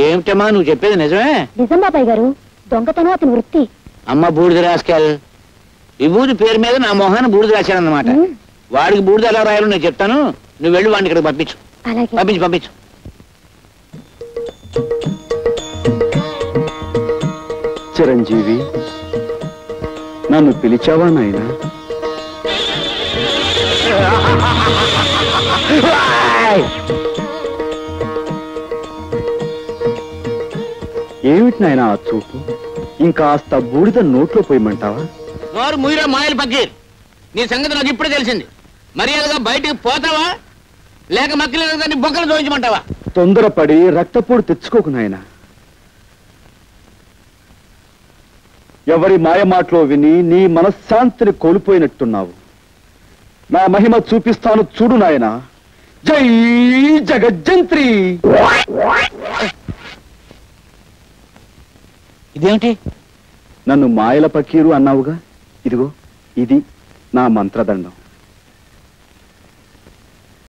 ఏమిటమ్మా నువ్వు చెప్పేది నిజమే? నిజం బాబాయ్ గారు, దొంగతనం అతని వృత్తి. అమ్మ బూడిద రాసుకెళ్. విభూతి పేరు మీద నా మొహాన్ని బూడిద రాశానన్నమాట. వాడికి బూడిద ఎలా రాయాలో నేను చెప్తాను, నువ్వు వెళ్ళి వాడిని ఇక్కడికి పంపించు. పంపించు పంపించు. చిరంజీవి, నన్ను పిలిచావా నాయనా? ఏమిటి నాయనా ఆ చూపు? ఇంకాస్త బూడిద నోట్లో పోయమంటావా? నోరు ముయిరా మాయలు పక్కీర్, నీ సంగతి నాకు ఇప్పుడే తెలిసింది. మర్యాదగా బయటికి పోతావా లేక మక్కలేదని బొక్కలు దోయించమంటావా? తొందరపడి రక్తపోటు తెచ్చుకోకు నాయనా. ఎవరి మాయమాటలో విని నీ మనశ్శాంతిని కోల్పోయినట్టున్నావు. నా మహిమ చూపిస్తాను చూడు నాయనా. జై జగజ్జంత్రి. ఇదేమిటి? నన్ను మాయల పకీరు అన్నావుగా, ఇదిగో ఇది నా మంత్రదండం.